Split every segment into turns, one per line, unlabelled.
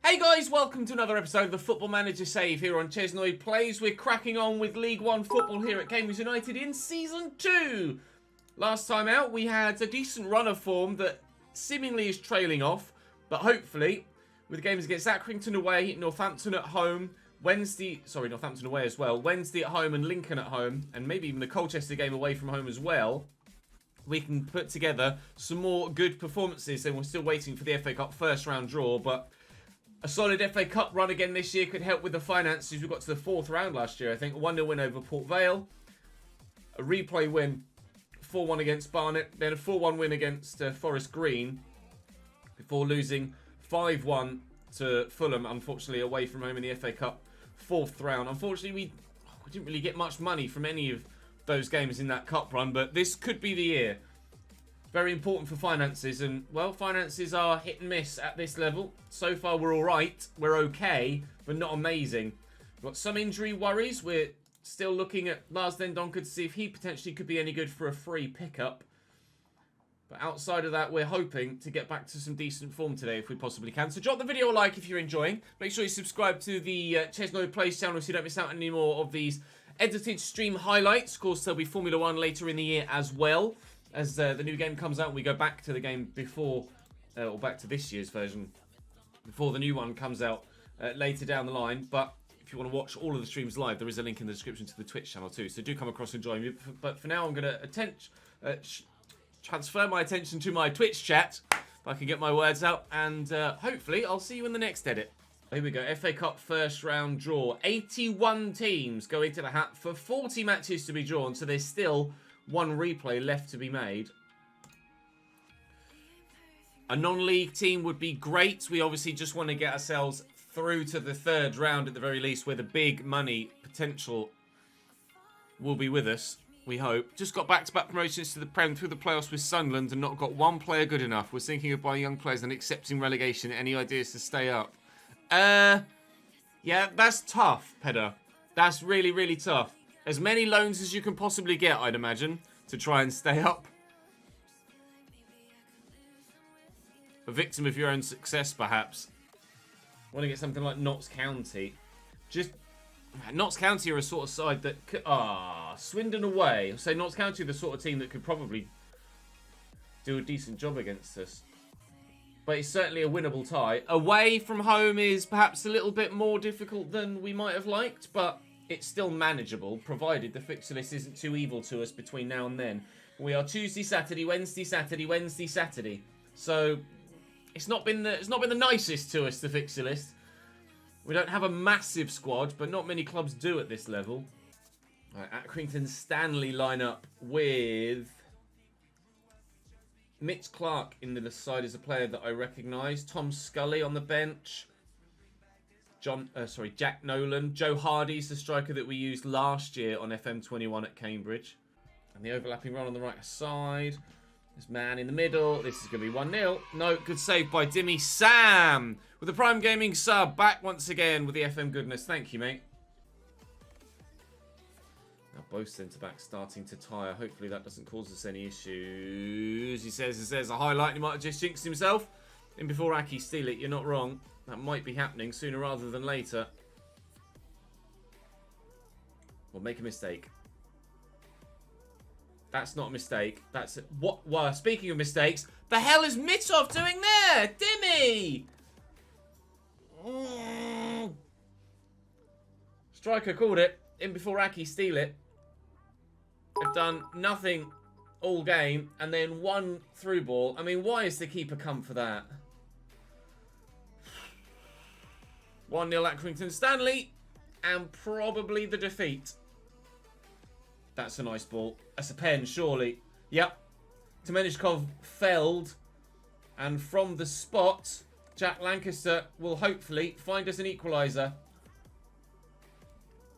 Hey guys, welcome to another episode of the Football Manager Save here on ChesnoidPlays. We're cracking on with League One football here at Cambridge United in Season 2. Last time out, we had a decent run of form that seemingly is trailing off, but hopefully, with the games against Accrington away, Northampton at home, Northampton away as well, Wednesday at home and Lincoln at home, and maybe even the Colchester game away from home as well, we can put together some more good performances. And we're still waiting for the FA Cup first round draw, but a solid FA Cup run again this year could help with the finances. We got to the fourth round last year, I think. A 1-0 win over Port Vale. A replay win, 4-1 against Barnet. Then a 4-1 win against Forest Green. Before losing 5-1 to Fulham, unfortunately, away from home in the FA Cup fourth round. Unfortunately, we didn't really get much money from any of those games in that cup run, but this could be the year. Very important for finances, and, well, finances are hit and miss at this level. So far, we're all right. We're okay, but not amazing. We've got some injury worries. We're still looking at Lars Dendoncker to see if he potentially could be any good for a free pickup. But outside of that, we're hoping to get back to some decent form today if we possibly can. So drop the video a like if you're enjoying. Make sure you subscribe to the ChesnoidPlays channel so you don't miss out on any more of these edited stream highlights. Of course, there'll be Formula 1 later in the year as well. As the new game comes out, we go back to the game before, or back to this year's version, before the new one comes out later down the line. But if you want to watch all of the streams live, there is a link in the description to the Twitch channel too. So do come across and join me. But for now, I'm going to transfer my attention to my Twitch chat, if I can get my words out. And hopefully, I'll see you in the next edit. Here we go, FA Cup first round draw. 81 teams go into the hat for 40 matches to be drawn, so there's still one replay left to be made. A non-league team would be great. We obviously just want to get ourselves through to the third round at the very least, where the big money potential will be with us, we hope. Just got back-to-back promotions to the Prem through the playoffs with Sunderland and not got one player good enough. We're thinking of buying young players and accepting relegation. Any ideas to stay up? Yeah, that's tough, Pedder. That's really, really tough. As many loans as you can possibly get, I'd imagine, to try and stay up. A victim of your own success, perhaps. Want to get something like Notts County. Notts County are a sort of side that could... Swindon away. I'll say Notts County are the sort of team that could probably do a decent job against us. But it's certainly a winnable tie. Away from home is perhaps a little bit more difficult than we might have liked, but it's still manageable, provided the fixture list isn't too evil to us between now and then. We are Tuesday, Saturday, Wednesday, Saturday, Wednesday, Saturday. So it's not been the nicest to us, the fixture list. We don't have a massive squad, but not many clubs do at this level. Right, Accrington Stanley line up with Mitch Clark in the side as a player that I recognise. Tom Scully on the bench. Jack Nolan. Joe Hardy's the striker that we used last year on FM21 at Cambridge. And the overlapping run on the right side. This man in the middle. This is going to be 1-0. No, good save by Dimmy Sam. With the Prime Gaming sub. Back once again with the FM goodness. Thank you, mate. Now both centre-backs starting to tire. Hopefully that doesn't cause us any issues. He says a highlight. He might have just jinxed himself. In before Aki steal it. You're not wrong. That might be happening sooner rather than later. We'll make a mistake. That's not a mistake. That's it. What? Well, speaking of mistakes, the hell is Mitov doing there? Dimmy! Striker called it. In before Aki steal it. They've done nothing all game and then one through ball. I mean, why is the keeper come for that? 1-0 Accrington Stanley, and probably the defeat. That's a nice ball. That's a pen, surely. Yep. Temenichkov felled, and from the spot, Jack Lancaster will hopefully find us an equaliser.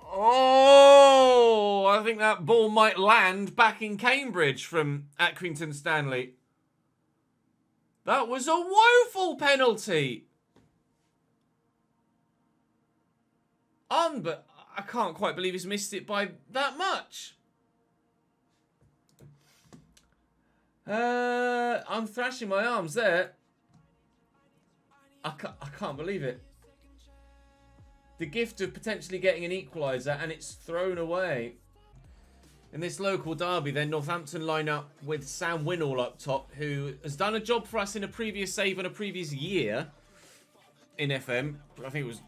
Oh, I think that ball might land back in Cambridge from Accrington Stanley. That was a woeful penalty. But I can't quite believe he's missed it by that much. I'm thrashing my arms there. I can't believe it. the gift of potentially getting an equaliser, and it's thrown away. In this local derby, then, Northampton line up with Sam Winnall up top, who has done a job for us in a previous save in a previous year in FM. I think it was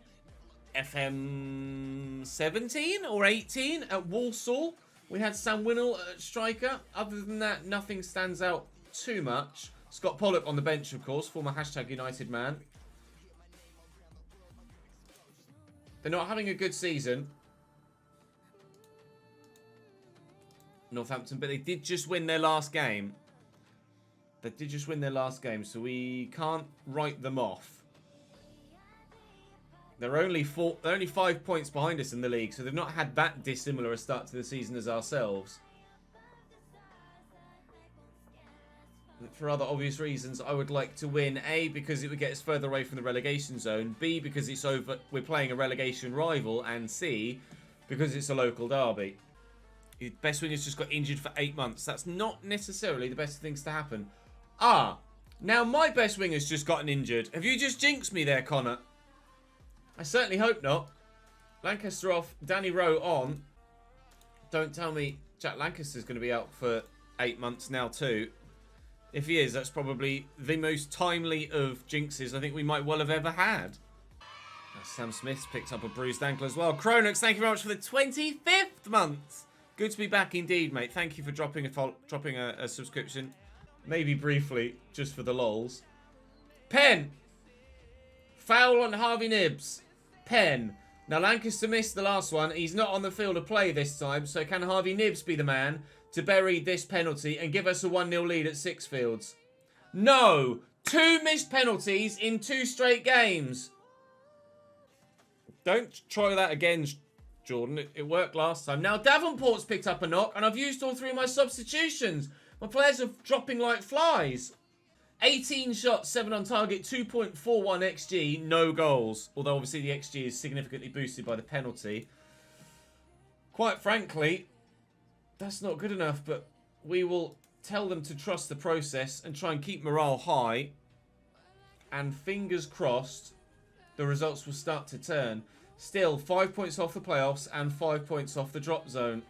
FM 17 or 18 at Walsall. We had Sam Winnall at striker. Other than that, nothing stands out too much. Scott Pollock on the bench, of course, former #United man. They're not having a good season, Northampton, but they did just win their last game. They did just win their last game, so we can't write them off. They're only 5 points behind us in the league, so they've not had that dissimilar a start to the season as ourselves. For other obvious reasons, I would like to win. A, because it would get us further away from the relegation zone. B, because it's over. We're playing a relegation rival. And C, because it's a local derby. The best winger's just got injured for 8 months. That's not necessarily the best things to happen. Ah, now my best winger's just gotten injured. Have you just jinxed me there, Connor? I certainly hope not. Lancaster off, Danny Rowe on. Don't tell me Jack Lancaster's going to be out for 8 months now too. If he is, that's probably the most timely of jinxes I think we might well have ever had. Sam Smith's picked up a bruised ankle as well. Cronox, thank you very much for the 25th month. Good to be back indeed, mate. Thank you for dropping a subscription. Maybe briefly, just for the lols. Pen! Foul on Harvey Nibbs. Pen. Now, Lancaster missed the last one. He's not on the field of play this time, so can Harvey Nibbs be the man to bury this penalty and give us a 1-0 lead at Sixfields? No! 2 missed penalties in 2 straight games. Don't try that again, Jordan. It worked last time. Now, Davenport's picked up a knock, and I've used all 3 of my substitutions. My players are dropping like flies. 18 shots, 7 on target, 2.41 XG, no goals. Although, obviously, the XG is significantly boosted by the penalty. Quite frankly, that's not good enough, but we will tell them to trust the process and try and keep morale high. And fingers crossed, the results will start to turn. Still, 5 points off the playoffs and 5 points off the drop zone.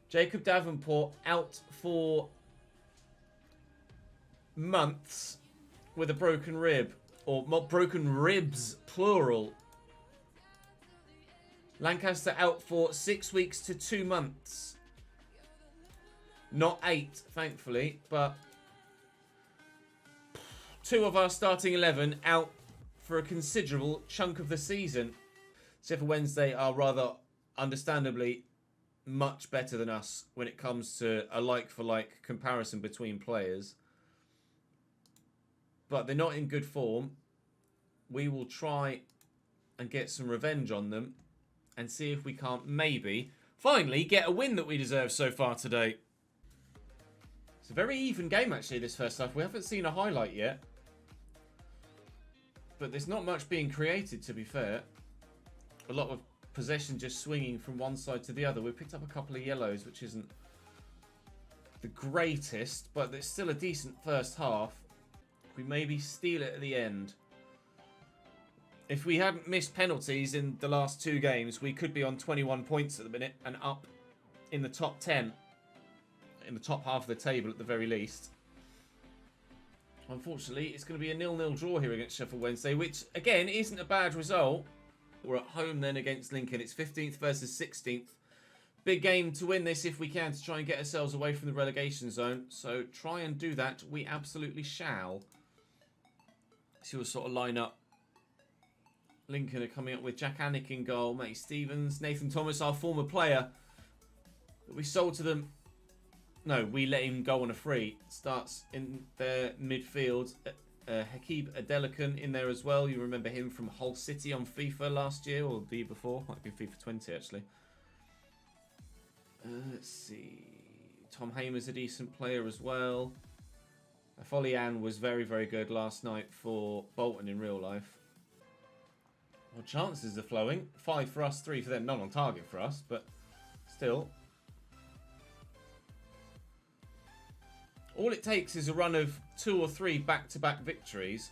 Jacob Davenport out for months with a broken rib. Or broken ribs, plural. Lancaster out for 6 weeks to 2 months. Not 8, thankfully, but 2 of our starting 11 out for a considerable chunk of the season. Sheffield Wednesday are rather understandably much better than us when it comes to a like-for-like comparison between players. But they're not in good form. We will try and get some revenge on them and see if we can't maybe finally get a win that we deserve so far today. It's a very even game actually this first half. We haven't seen a highlight yet. But there's not much being created, to be fair. A lot of possession just swinging from one side to the other. We picked up a couple of yellows, which isn't the greatest, but it's still a decent first half. We maybe steal it at the end. If we hadn't missed penalties in the last 2 games, we could be on 21 points at the minute and up in the top 10. In the top half of the table at the very least. Unfortunately, it's going to be a 0-0 draw here against Sheffield Wednesday, which, again, isn't a bad result. We're at home then against Lincoln. It's 15th versus 16th. Big game to win this if we can to try and get ourselves away from the relegation zone. So try and do that. We absolutely shall. See what sort of lineup Lincoln are coming up with. Jack Anick in goal. Matty Stevens. Nathan Thomas, our former player that we sold to them. No, we let him go on a free. Starts in their midfield. Hakib Adelican in there as well. You remember him from Hull City on FIFA last year or the year before. Might be FIFA 20 actually. Let's see. Tom Hamer's a decent player as well. Folian was very, very good last night for Bolton in real life. Well, chances are flowing. 5 for us, 3 for them. None on target for us, but still. All it takes is a run of 2 or 3 back-to-back victories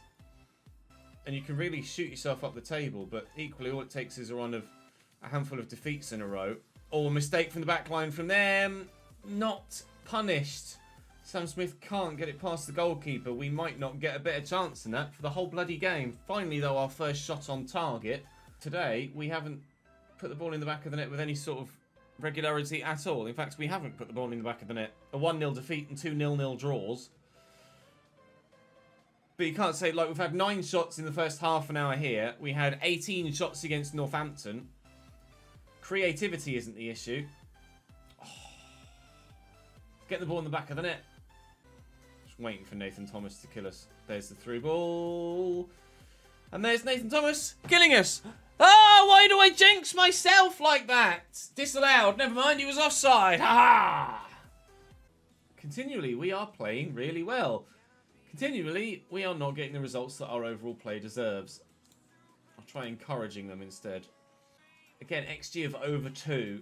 and you can really shoot yourself up the table, but equally all it takes is a run of a handful of defeats in a row, or a mistake from the back line from them. Not punished. Sam Smith can't get it past the goalkeeper. We might not get a better chance than that for the whole bloody game. Finally, though, our first shot on target. Today, we haven't put the ball in the back of the net with any sort of regularity at all. In fact, we haven't put the ball in the back of the net. A 1-0 defeat and 2 0-0 draws. But you can't say, like, we've had 9 shots in the first half an hour here. We had 18 shots against Northampton. Creativity isn't the issue. Oh. Get the ball in the back of the net. Just waiting for Nathan Thomas to kill us. There's the through ball. And there's Nathan Thomas killing us. Oh, why do I jinx myself like that? Disallowed. Never mind, he was offside. Ha! Continually, we are playing really well. Continually, we are not getting the results that our overall play deserves. I'll try encouraging them instead. Again, XG of over 2.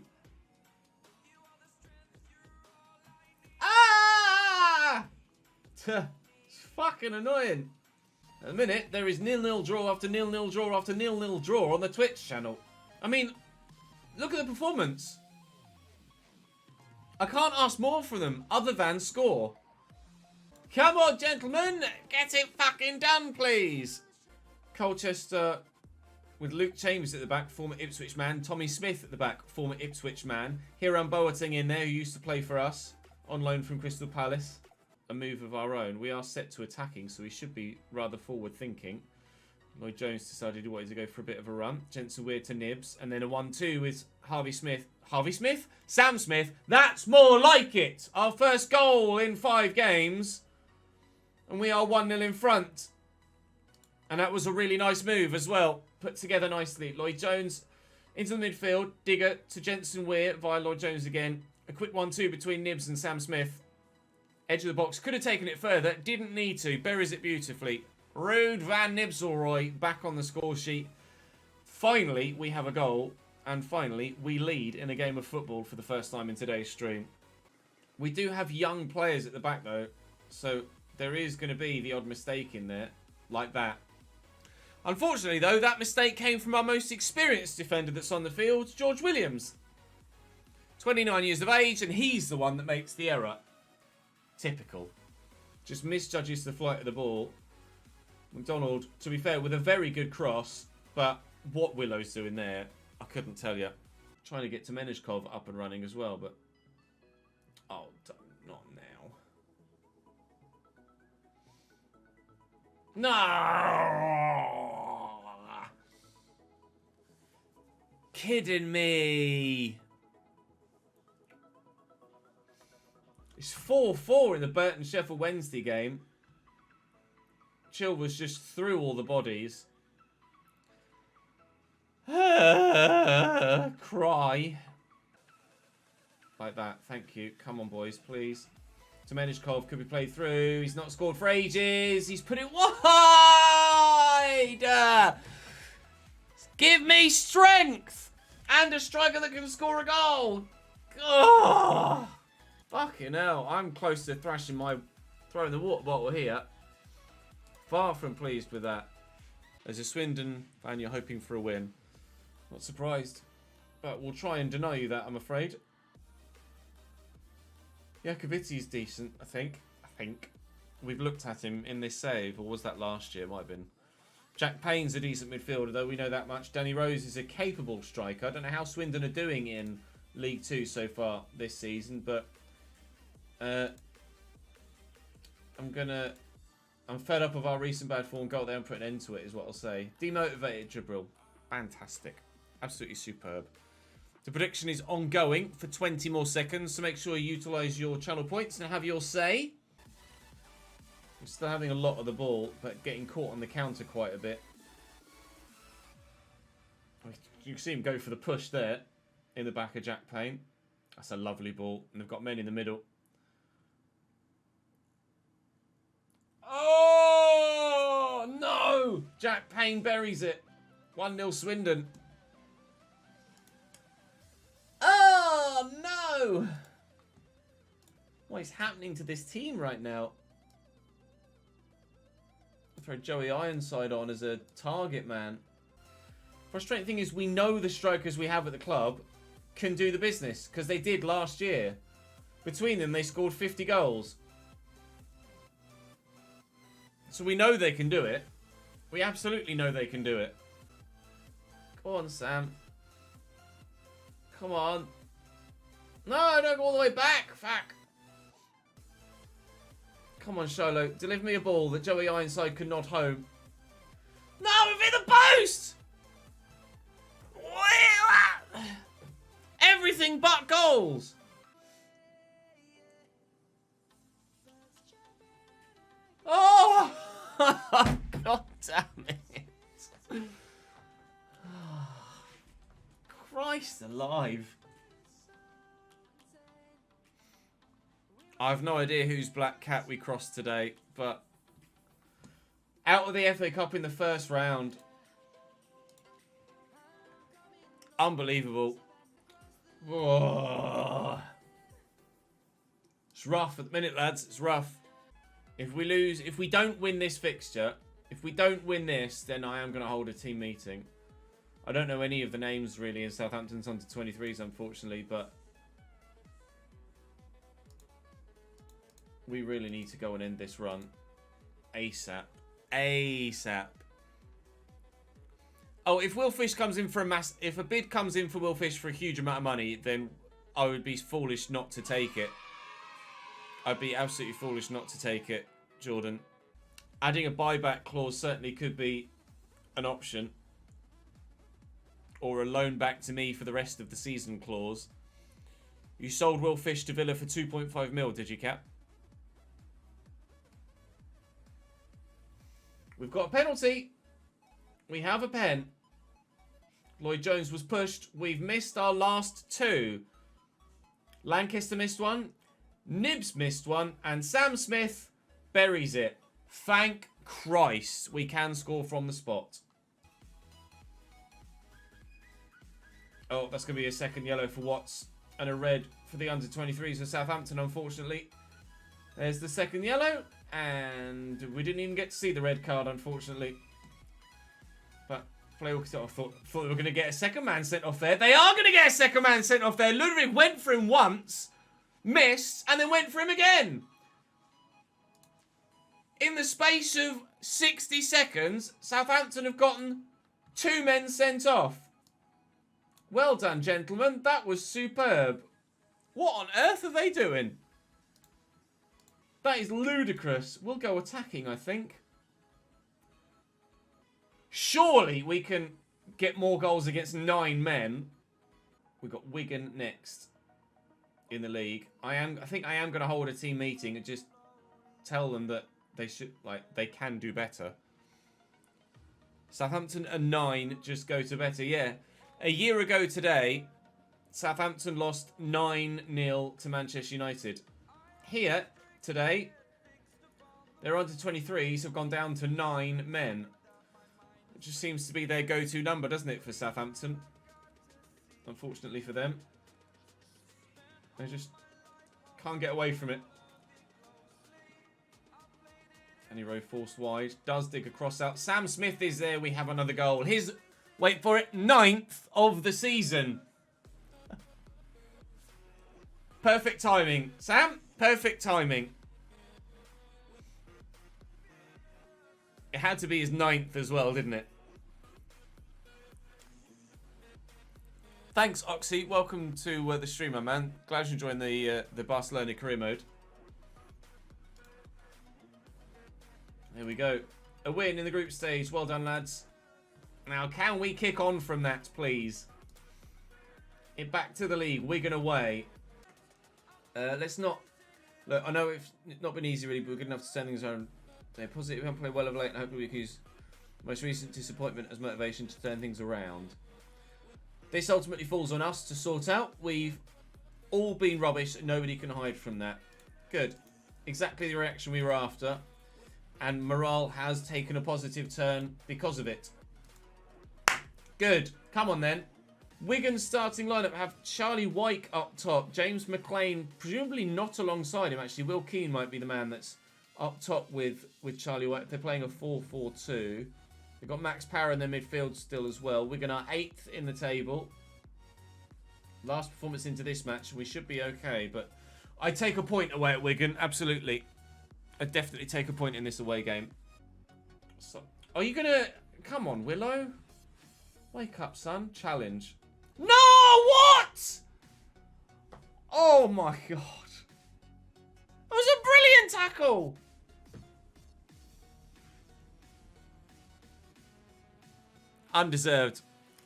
Ah! It's fucking annoying. At the minute, there is 0-0 draw after 0-0 draw after 0-0 draw on the Twitch channel. I mean, look at the performance. I can't ask more from them other than score. Come on, gentlemen. Get it fucking done, please. Colchester with Luke Chambers at the back, former Ipswich man. Tommy Smith at the back, former Ipswich man. Hiram Boateng in there, who used to play for us on loan from Crystal Palace. A move of our own. We are set to attacking, so we should be rather forward-thinking. Lloyd Jones decided he wanted to go for a bit of a run. Jensen Weir to Nibs, and then a 1-2 with Harvey Smith. Harvey Smith? Sam Smith. That's more like it. Our first goal in 5 games. And we are 1-0 in front. And that was a really nice move as well. Put together nicely. Lloyd Jones into the midfield. Digger to Jensen Weir via Lloyd Jones again. A quick 1-2 between Nibs and Sam Smith. Edge of the box. Could have taken it further. Didn't need to. Buries it beautifully. Ruud van Nistelrooy back on the score sheet. Finally, we have a goal. And finally, we lead in a game of football for the first time in today's stream. We do have young players at the back, though. So there is going to be the odd mistake in there. Like that. Unfortunately, though, that mistake came from our most experienced defender that's on the field, George Williams. 29 years of age, and he's the one that makes the error. Typical. Just misjudges the flight of the ball. McDonald, to be fair, with a very good cross, but what Willow's doing there, I couldn't tell you. Trying to get to Menishkov up and running as well, but... Oh, not now. No! Kidding me. It's 4-4 in the Burton-Sheffield Wednesday game. Chill was just through all the bodies. Cry. Like that. Thank you. Come on, boys, please. Temenishkov could be played through. He's not scored for ages. He's put it wide. Give me strength. And a striker that can score a goal. Oh, fucking hell. I'm close to throwing the water bottle here. Far from pleased with that. As a Swindon fan, you're hoping for a win. Not surprised. But we'll try and deny you that, I'm afraid. Jakovic's decent, I think. We've looked at him in this save, or was that last year? It might have been. Jack Payne's a decent midfielder, though. We know that much. Danny Rose is a capable striker. I don't know how Swindon are doing in League 2 so far this season, but I'm fed up of our recent bad form. Go out there and put an end to it, is what I'll say. Demotivated Jabril. Fantastic. Absolutely superb. The prediction is ongoing for 20 more seconds, so make sure you utilise your channel points and have your say. We're still having a lot of the ball, but getting caught on the counter quite a bit. You can see him go for the push there in the back of Jack Payne. That's a lovely ball, and they've got men in the middle. Oh, no! Jack Payne buries it. 1-0 Swindon. Oh, no! What is happening to this team right now? Throw Joey Ironside on as a target man. Frustrating thing is we know the strikers we have at the club can do the business because they did last year. Between them, they scored 50 goals. So we know they can do it. We absolutely know they can do it. Come on, Sam. Come on. No, don't go all the way back. Fuck. Come on, Sholo. Deliver me a ball that Joey Ironside could nod home. No, we've hit the post! Everything but goals. Oh! God damn it. Christ alive. I have no idea whose black cat we crossed today, but out of the FA Cup in the first round. Unbelievable. Oh. It's rough at the minute, lads. It's rough. If we lose, if we don't win this fixture, if we don't win this, then I am going to hold a team meeting. I don't know any of the names really in Southampton's under 23s, unfortunately, but we really need to go and end this run ASAP. ASAP. Oh, if Will Fish comes in for if a bid comes in for Will Fish for a huge amount of money, then I would be foolish not to take it. I'd be absolutely foolish not to take it, Jordan. Adding a buyback clause certainly could be an option. Or a loan back to me for the rest of the season clause. You sold Will Fish to Villa for 2.5 mil, did you, Cap? We've got a penalty. We have a pen. Lloyd Jones was pushed. We've missed our last two. Lancaster missed one. Nibs missed one. And Sam Smith buries it. Thank Christ we can score from the spot. Oh, that's going to be a second yellow for Watts. And a red for the under-23s of Southampton, unfortunately. There's the second yellow. And we didn't even get to see the red card, unfortunately. But I thought we were going to get a second man sent off there. They are going to get a second man sent off there. Ludwig went for him once, missed, and then went for him again. In the space of 60 seconds, Southampton have gotten 2 men sent off. Well done, gentlemen. That was superb. What on earth are they doing? That is ludicrous. We'll go attacking, I think. Surely we can get more goals against 9 men. We've got Wigan next in the league. I think I am going to hold a team meeting and just tell them that they can do better. Southampton are 9, just go to better. Yeah. A year ago today, Southampton lost 9-0 to Manchester United. Here, today, their under-23s have gone down to 9 men. It just seems to be their go-to number, doesn't it, for Southampton? Unfortunately for them. They just can't get away from it. Any row forced wide. Does dig a cross out. Sam Smith is there. We have another goal. His, wait for it, 9th of the season. Perfect timing. Sam, perfect timing. It had to be his 9th as well, didn't it? Thanks, Oxy. Welcome to the streamer, man. Glad you joined the Barcelona career mode. There we go. A win in the group stage. Well done, lads. Now, can we kick on from that, please? Back to the league. Wigan away. Let's not... Look, I know it's not been easy, really, but we're good enough to turn things around. They're positive. We haven't played well of late, and hopefully we can use most recent disappointment as motivation to turn things around. This ultimately falls on us to sort out. We've all been rubbish, and nobody can hide from that. Good. Exactly the reaction we were after. And morale has taken a positive turn because of it. Good. Come on, then. Wigan's starting lineup have Charlie Wyke up top. James McLean, presumably not alongside him, actually. Will Keane might be the man that's up top with Charlie White. They're playing a 4-4-2. They've got Max Power in their midfield still as well. Wigan are 8th in the table. Last performance into this match. We should be okay, but I take a point away at Wigan. Absolutely. I definitely take a point in this away game. So, are you going to... Come on, Willow. Wake up, son. Challenge. No! What? Oh, my God. That was a brilliant tackle. Undeserved.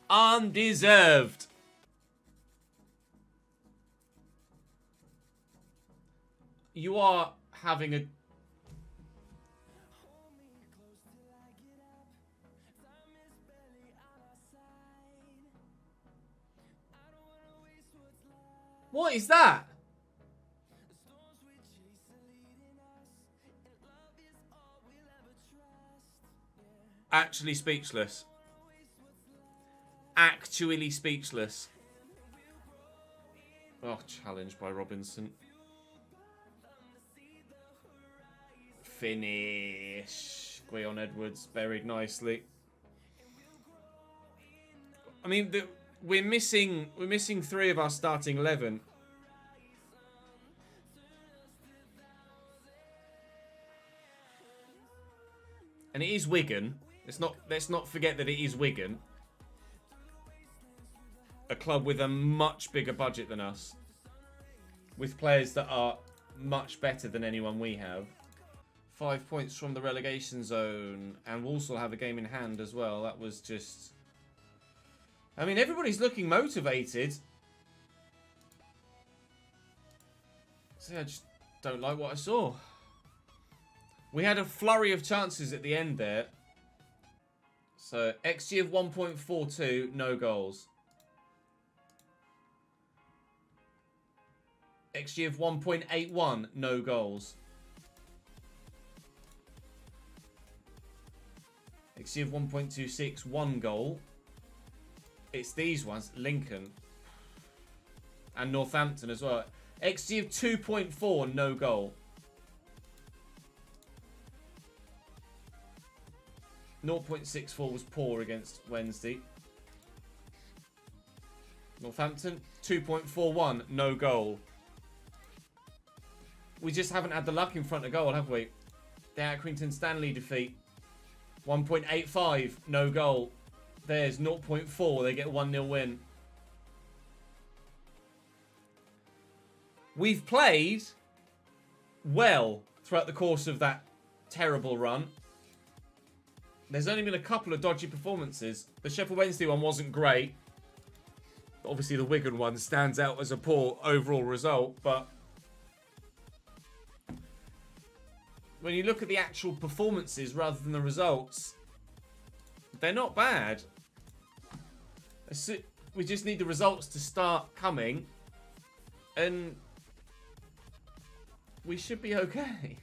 Undeserved. You are having a... What is that? Actually speechless. Actually speechless. Oh, challenge by Robinson. Finish. Gwion Edwards buried nicely. I mean, we're missing 3 of our starting 11. And it is Wigan. Let's not forget that it is Wigan. A club with a much bigger budget than us. With players that are much better than anyone we have. 5 points from the relegation zone. And Wolves will have a game in hand as well. That was just... I mean, everybody's looking motivated. See, I just don't like what I saw. We had a flurry of chances at the end there. So, XG of 1.42, no goals. XG of 1.81, no goals. XG of 1.26, 1 goal. It's these ones, Lincoln. And Northampton as well. XG of 2.4, no goal. 0.64 was poor against Wednesday. Northampton, 2.41, no goal. We just haven't had the luck in front of goal, have we? The Accrington Stanley defeat. 1.85, no goal. There's 0.4, they get a 1-0 win. We've played well throughout the course of that terrible run. There's only been a couple of dodgy performances. The Sheffield Wednesday one wasn't great. Obviously, the Wigan one stands out as a poor overall result. But when you look at the actual performances rather than the results, they're not bad. We just need the results to start coming. And we should be okay.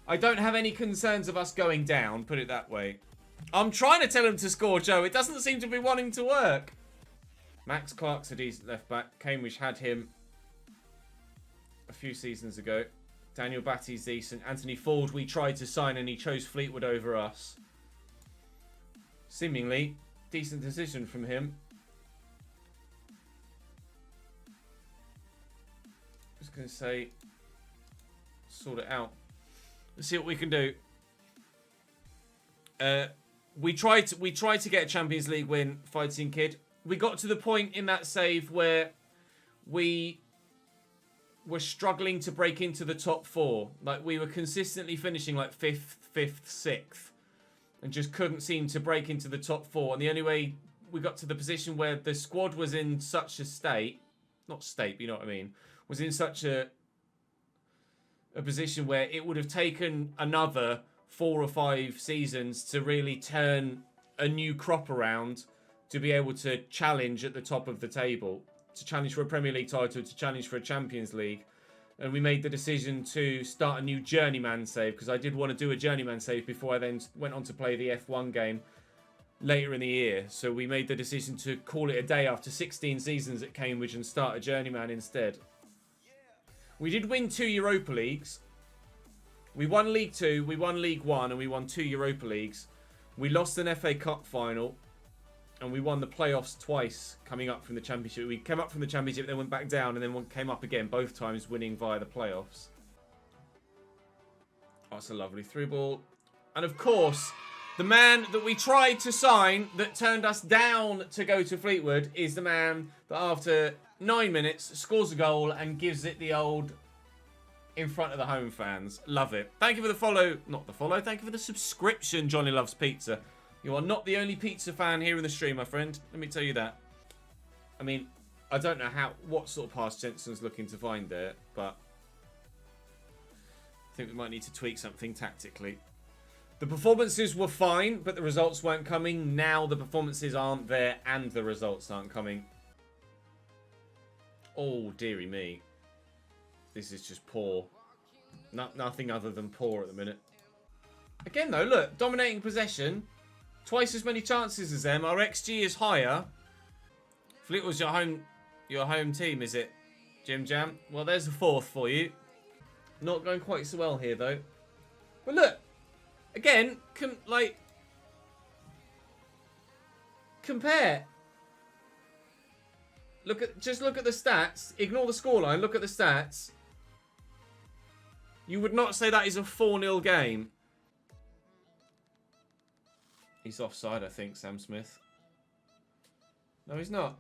I don't have any concerns of us going down, put it that way. I'm trying to tell him to score, Joe. It doesn't seem to be wanting to work. Max Clark's a decent left back. Cambridge had him a few seasons ago. Daniel Batty's decent. Anthony Ford we tried to sign and he chose Fleetwood over us. Seemingly, decent decision from him. Just going to say, sort it out. Let's see what we can do. We tried to get a Champions League win, Fighting Kid. We got to the point in that save where we were struggling to break into the top 4. Like, we were consistently finishing like 5th, 6th. And just couldn't seem to break into the top 4. And the only way we got to the position where the squad was in such a state... Not state, but you know what I mean. Was in such a position where it would have taken another 4 or 5 seasons to really turn a new crop around to be able to challenge at the top of the table, to challenge for a Premier League title, to challenge for a Champions League. And we made the decision to start a new journeyman save, because I did want to do a journeyman save before I then went on to play the F1 game later in the year. So we made the decision to call it a day after 16 seasons at Cambridge and start a journeyman instead. We did win 2 Europa Leagues. We won League 2, we won League 1, and we won 2 Europa Leagues. We lost an FA Cup final, and we won the playoffs twice coming up from the Championship. We came up from the Championship, then went back down, and then came up again, both times winning via the playoffs. Oh, that's a lovely through ball. And of course, the man that we tried to sign that turned us down to go to Fleetwood is the man that after 9 minutes scores a goal and gives it the old in front of the home fans. Love it. Thank you for the follow. Not the follow. Thank you for the subscription, Johnny Loves Pizza. You are not the only pizza fan here in the stream, my friend. Let me tell you that. I mean, I don't know what sort of pass Jensen's looking to find there, but I think we might need to tweak something tactically. The performances were fine, but the results weren't coming. Now the performances aren't there and the results aren't coming. Oh, dearie me. This is just poor. Nothing other than poor at the minute. Again, though, look. Dominating possession. Twice as many chances as them. Our XG is higher. Fleetwood's your home team, is it, Jim Jam? Well, there's a fourth for you. Not going quite so well here, though. But look. Again, compare. Just look at the stats. Ignore the scoreline. Look at the stats. You would not say that is a 4-0 game. He's offside, I think, Sam Smith. No, he's not.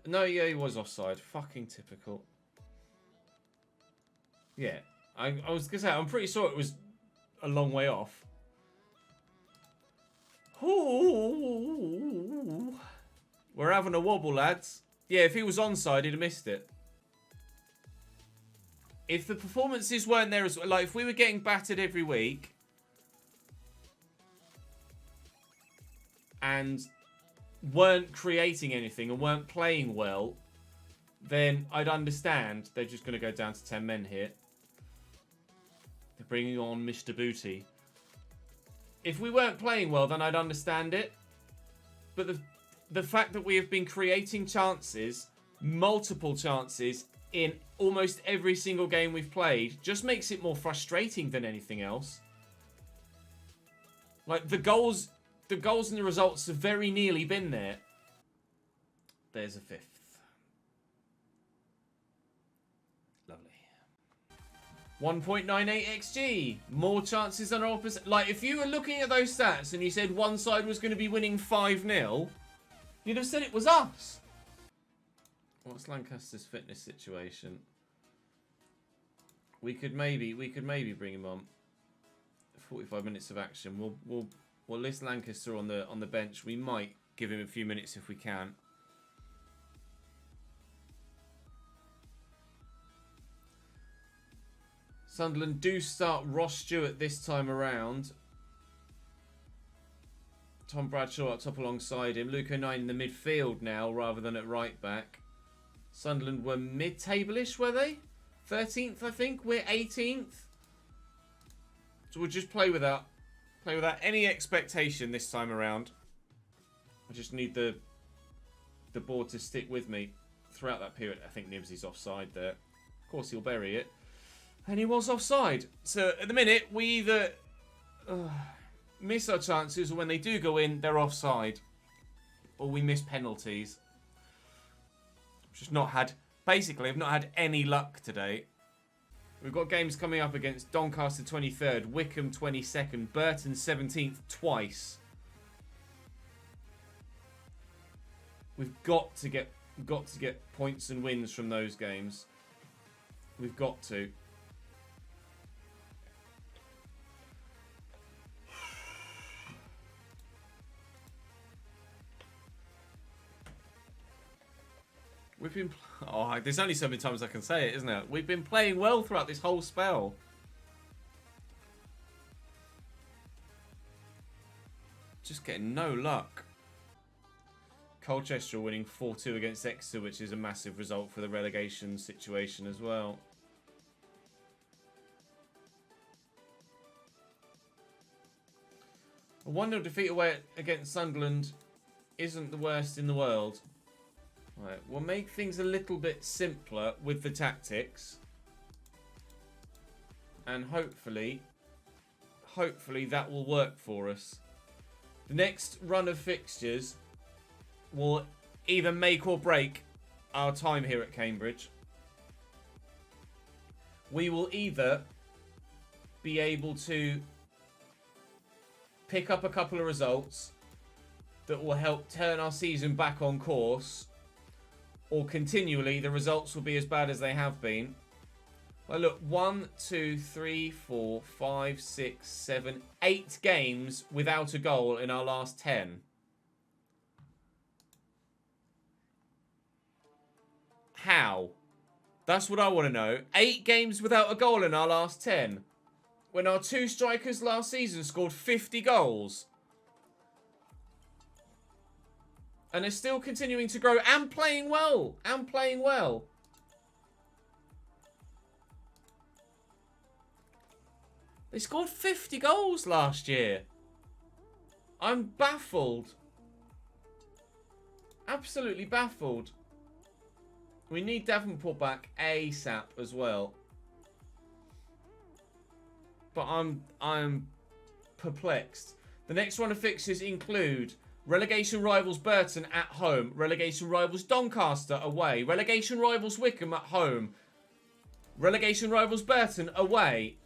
No, yeah, he was offside. Fucking typical. Yeah. I was going to say, I'm pretty sure it was a long way off. Ooh. We're having a wobble, lads. Yeah, if he was onside, he'd have missed it. If the performances weren't there as well, like if we were getting battered every week and weren't creating anything and weren't playing well, then I'd understand. They're just going to go down to 10 men here. They're bringing on Mr. Booty. If we weren't playing well, then I'd understand it. But the fact that we have been creating chances, multiple chances, in almost every single game we've played, just makes it more frustrating than anything else. Like, the goals and the results have very nearly been there. There's a fifth. Lovely. 1.98 XG. More chances than our opposite. Like, if you were looking at those stats and you said one side was going to be winning 5-0, you'd have said it was us. What's Lancaster's fitness situation? We could maybe bring him on. 45 minutes of action. We'll list Lancaster on the bench. We might give him a few minutes if we can. Sunderland do start Ross Stewart this time around. Tom Bradshaw up top alongside him. Luke O'Nien in the midfield now rather than at right back. Sunderland were mid-table-ish, were they? 13th, I think. We're 18th. So we'll just play without any expectation this time around. I just need the board to stick with me throughout that period. I think Nibsy's offside there. Of course, he'll bury it. And he was offside. So at the minute, we either miss our chances, or when they do go in, they're offside. Or we miss penalties. Just not had... Basically, I've not had any luck today. We've got games coming up against Doncaster 23rd, Wickham 22nd, Burton 17th twice. We've got to get points and wins from those games. We've got to. We've been... Oh, there's only so many times I can say it, isn't there? We've been playing well throughout this whole spell. Just getting no luck. Colchester winning 4-2 against Exeter, which is a massive result for the relegation situation as well. A 1-0 defeat away against Sunderland isn't the worst in the world. Right, we'll make things a little bit simpler with the tactics. And hopefully that will work for us. The next run of fixtures will either make or break our time here at Cambridge. We will either be able to pick up a couple of results that will help turn our season back on course, or continually the results will be as bad as they have been. Well, look, 1, 2, 3, 4, 5, 6, 7, 8 games without a goal in our last 10. How? That's what I want to know. 8 games without a goal in our last 10. When our 2 strikers last season scored 50 goals. And they're still continuing to grow and playing well. And playing well. They scored 50 goals last year. I'm baffled. Absolutely baffled. We need Davenport back ASAP as well. But I'm perplexed. The next run of fixtures include relegation rivals Burton at home, relegation rivals Doncaster away, relegation rivals Wickham at home, relegation rivals Burton away.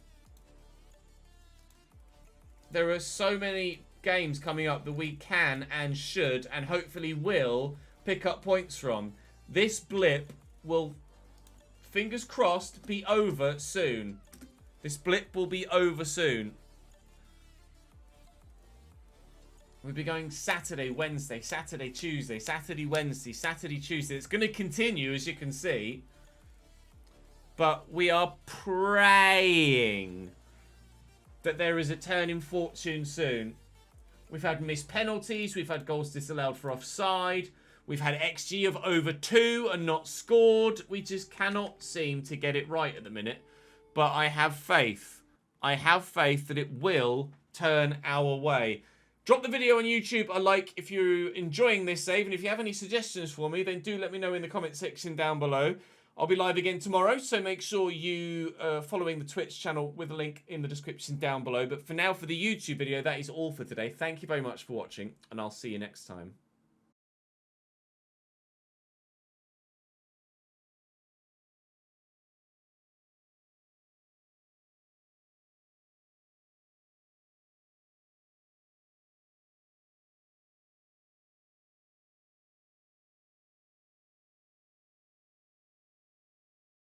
There are so many games coming up that we can and should and hopefully will pick up points from. This blip will, fingers crossed, be over soon. This blip will be over soon. We'll be going Saturday, Wednesday, Saturday, Tuesday, Saturday, Wednesday, Saturday, Tuesday. It's going to continue, as you can see. But we are praying that there is a turn in fortune soon. We've had missed penalties. We've had goals disallowed for offside. We've had XG of over 2 and not scored. We just cannot seem to get it right at the minute. But I have faith. I have faith that it will turn our way. Drop the video on YouTube a like if you're enjoying this save. And if you have any suggestions for me, then do let me know in the comment section down below. I'll be live again tomorrow, so make sure you are following the Twitch channel with a link in the description down below. But for now, for the YouTube video, that is all for today. Thank you very much for watching, and I'll see you next time.